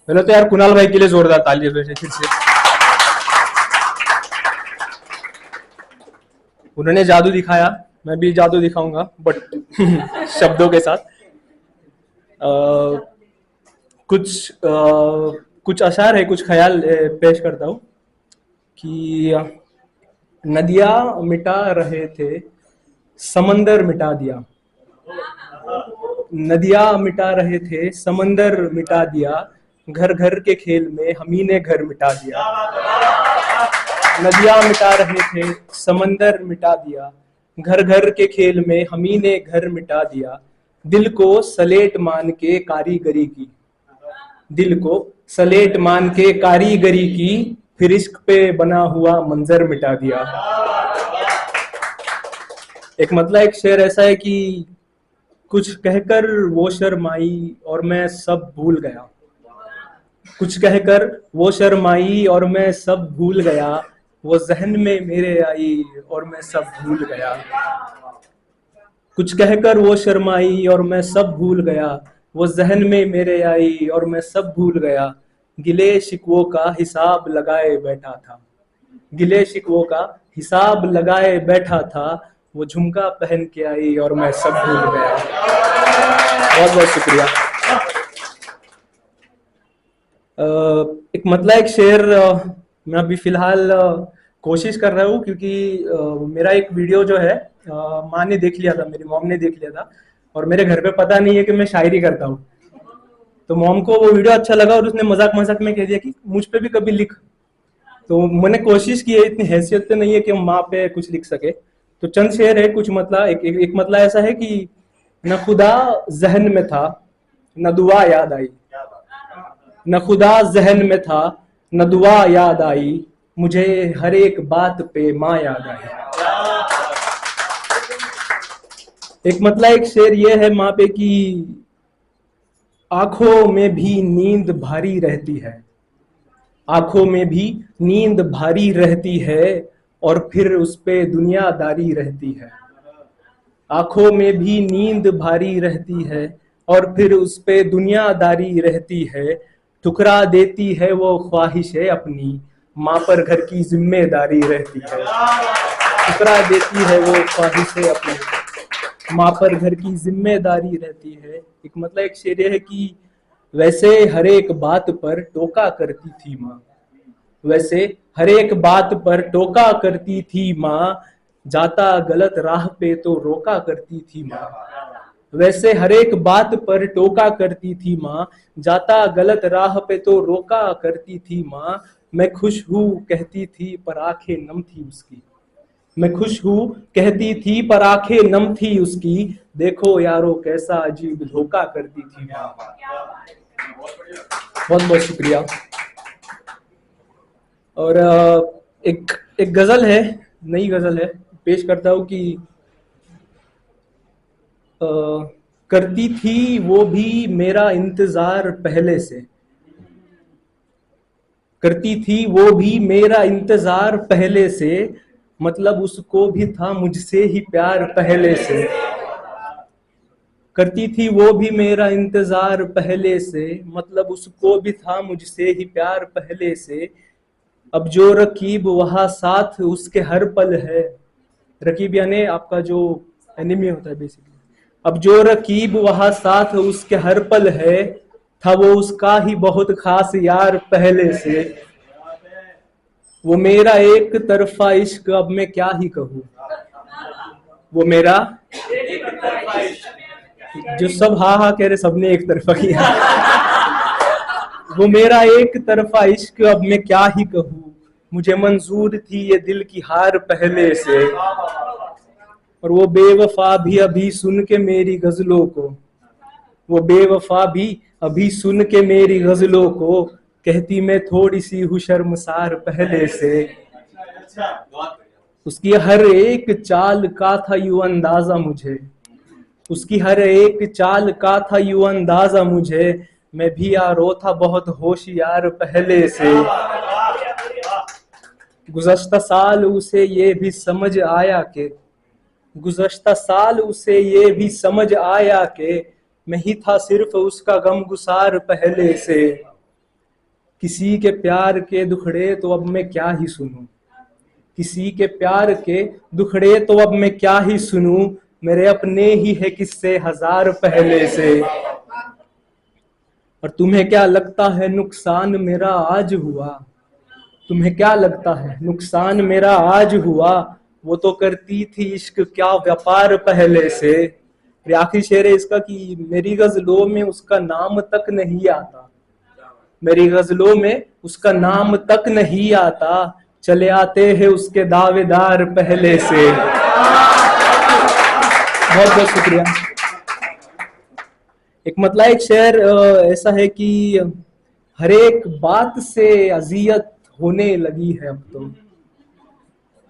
पहले तो यार कुणाल भाई के लिए जोरदार ताली बजे फिर से। उन्होंने जादू दिखाया, मैं भी जादू दिखाऊंगा बट शब्दों के साथ। कुछ अशार है, कुछ ख्याल पेश करता हूँ कि नदियां मिटा रहे थे, समंदर मिटा दिया। नदियां मिटा रहे थे, समंदर मिटा दिया। घर घर के खेल में हमी ने घर मिटा दिया। नदियां मिटा रहे थे, समंदर मिटा दिया। घर घर के खेल में हमी ने घर मिटा दिया। दिल को सलेट मान के कारीगरी की, दिल को सलेट मान के कारीगरी की, फिर इश्क पे बना हुआ मंजर मिटा दिया। एक मतलब एक शेर ऐसा है कि कुछ कहकर वो शर्माई और मैं सब भूल गया। कुछ कहकर वो शर्माई और मैं सब भूल गया। वो जहन में मेरे आई और मैं सब भूल गया। कुछ कहकर वो शर्माई और मैं सब भूल गया। वो जहन में मेरे आई और मैं सब भूल गया। गिले शिकवों का हिसाब लगाए बैठा था, गिले शिकवों का हिसाब लगाए बैठा था। वो झुमका पहन के आई और मैं सब भूल गया। बहुत बहुत शुक्रिया। एक मतलब एक शेर मैं अभी फिलहाल कोशिश कर रहा हूँ, क्योंकि मेरा एक वीडियो जो है माँ ने देख लिया था, मेरी मॉम ने देख लिया था, और मेरे घर पे पता नहीं है कि मैं शायरी करता हूँ। तो मॉम को वो वीडियो अच्छा लगा और उसने मजाक मजाक में कह दिया कि मुझ पे भी कभी लिख। तो मैंने कोशिश की है, इतनी हैसियत तो नहीं है कि हम माँ पे कुछ लिख सके। तो चंद शेर है, कुछ मतलब एक मतलब ऐसा है कि न खुदा जहन में था, न दुआ याद आई। न खुदा जहन में था, न दुआ याद आई। मुझे हर एक बात पे माँ याद आई। एक मतलब एक शेर ये है माँ पे कि आंखों में भी नींद भारी रहती है, आंखों में भी नींद भारी रहती है, और फिर उस पे दुनियादारी रहती है। आंखों में भी नींद भारी रहती है और फिर उस पे दुनियादारी रहती है। ठुकरा देती है वो ख्वाहिशें अपनी, माँ पर घर की जिम्मेदारी रहती है। ठुकरा देती है वो ख्वाहिशें अपनी, माँ पर घर की जिम्मेदारी रहती है। एक मतलब एक शेर है कि वैसे हर एक बात पर टोका करती थी माँ, वैसे हर एक बात पर टोका करती थी माँ। जाता गलत राह पे तो रोका करती थी माँ। वैसे हर एक बात पर टोका करती थी माँ। जाता गलत राह पे तो रोका करती थी माँ। मैं खुश हूँ कहती थी पर आंखें नम थी उसकी, मैं खुश हूँ कहती थी पर आंखें नम थी उसकी। देखो यारो कैसा अजीब धोखा करती थी माँ। बहुत बहुत शुक्रिया। और एक एक गजल है, नई गजल है, पेश करता हूँ कि करती थी वो भी मेरा इंतजार पहले से, करती थी वो भी मेरा इंतजार पहले से। मतलब उसको भी था मुझसे ही प्यार पहले से। करती थी वो भी मेरा इंतजार पहले से, मतलब उसको भी था मुझसे ही प्यार पहले से। अब जो रकीब वहां साथ उसके हर पल है, रकीब यानी आपका जो एनिमी होता है बेसिकली। अब जो रकीब वहां साथ उसके हर पल है, था वो उसका ही बहुत खास यार पहले से। वो मेरा एक तरफा इश्क अब मैं क्या ही कहूँ, वो मेरा जो सब हा हा कह रहे सबने एक तरफा किया। वो मेरा एक तरफा इश्क अब मैं क्या ही कहूँ, मुझे मंजूर थी ये दिल की हार पहले से। और वो बेवफा भी अभी सुन के मेरी गजलों को, वो बेवफा भी अभी सुन के मेरी गजलों को, कहती मैं थोड़ी सी हूँ शर्मसार पहले से। उसकी हर एक चाल का था यूं अंदाजा मुझे, उसकी हर एक चाल का था यूं अंदाजा मुझे। मैं भी यारो था बहुत होशियार पहले से। गुज़श्ता साल उसे ये भी समझ आया कि, गुज़श्ता साल उसे ये भी समझ आया कि मैं ही था सिर्फ उसका गम गुसार पहले से। किसी के प्यार के दुखड़े तो अब मैं क्या ही सुनूं, किसी के प्यार के दुखड़े तो अब मैं क्या ही सुनूं, मेरे अपने ही है किस्से हजार पहले से। और तुम्हें क्या लगता है नुकसान मेरा आज हुआ, तुम्हें क्या लगता है नुकसान मेरा आज हुआ, वो तो करती थी इश्क क्या व्यापार पहले से। फिर आखिरी शेर है इसका कि मेरी गजलों में उसका नाम तक नहीं आता, मेरी गजलों में उसका नाम तक नहीं आता, चले आते हैं उसके दावेदार पहले से। बहुत बहुत शुक्रिया। एक मतलब एक शेर ऐसा है कि हर एक बात से अजियत होने लगी है अब तो,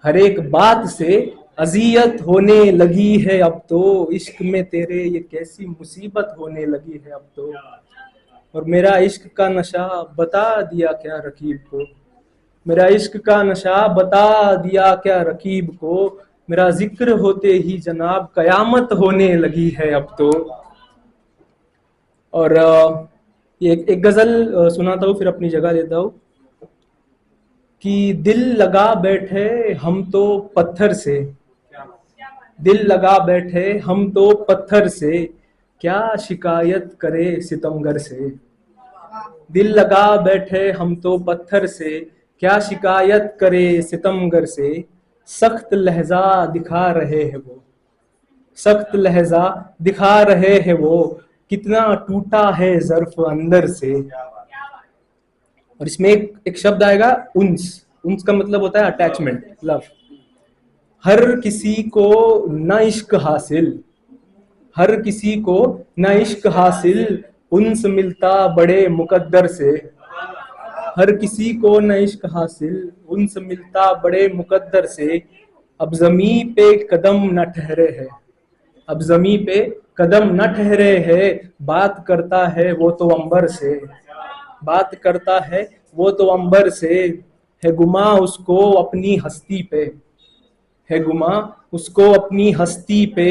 हर एक बात से अजियत होने लगी है अब तो, इश्क में तेरे ये कैसी मुसीबत होने लगी है अब तो। और मेरा इश्क का नशा बता दिया क्या रकीब को, मेरा इश्क का नशा बता दिया क्या रकीब को, मेरा जिक्र होते ही जनाब कयामत होने लगी है अब तो। और ये एक गजल सुनाता हूँ फिर अपनी जगह लेता हूँ कि दिल लगा बैठे हम तो पत्थर से, दिल लगा बैठे हम तो पत्थर से, क्या शिकायत करे सितमगर से। दिल लगा बैठे हम तो पत्थर से, क्या शिकायत करे सितमगर से। सख्त लहजा दिखा रहे हैं वो, सख्त लहजा दिखा रहे हैं वो, कितना टूटा है ज़र्फ अंदर से। और इसमें एक शब्द आएगा उन्स, उन्स का मतलब होता है अटैचमेंट, लव। हर किसी को न इश्क हासिल, हर किसी को न इश्क हासिल, उन्स मिलता बड़े मुकद्दर से। हर किसी को न इश्क हासिल, उन्स मिलता बड़े मुकद्दर से। अब ज़मी पे कदम न ठहरे है, अब ज़मी पे कदम न ठहरे है, बात करता है वो तो अंबर से, बात करता है वो तो अंबर से। है गुमा उसको अपनी हस्ती पे, है गुमा उसको अपनी हस्ती पे,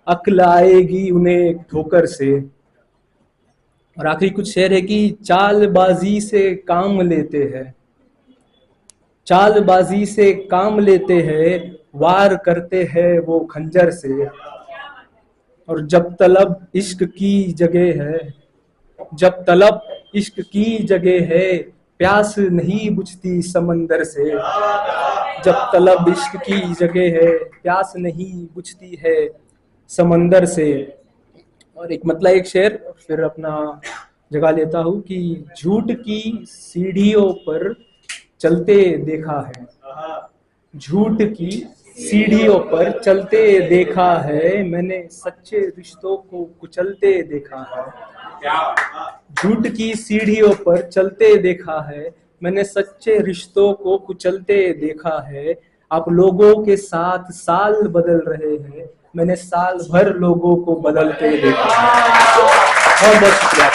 अक्ल आएगी उन्हें एक ठोकर से। और आखिरी कुछ शेर है कि चालबाजी से काम लेते हैं, चालबाजी से काम लेते हैं, वार करते हैं वो खंजर से। और जब तलब इश्क की जगह है, जब तलब इश्क की जगह है, प्यास नहीं बुझती समंदर से। जब तलब इश्क की जगह है, प्यास नहीं बुझती है समंदर से। और एक मतलब एक शेर फिर अपना जगह लेता हूँ कि झूठ की सीढ़ियों पर चलते देखा है, झूठ की सीढ़ियों पर चलते देखा है, मैंने सच्चे रिश्तों को कुचलते देखा है। झूठ की सीढ़ियों पर चलते देखा है, मैंने सच्चे रिश्तों को कुचलते देखा है। आप लोगों के साथ साल बदल रहे हैं, मैंने साल भर लोगों को बदलते देखा है। बहुत बहुत शुक्रिया।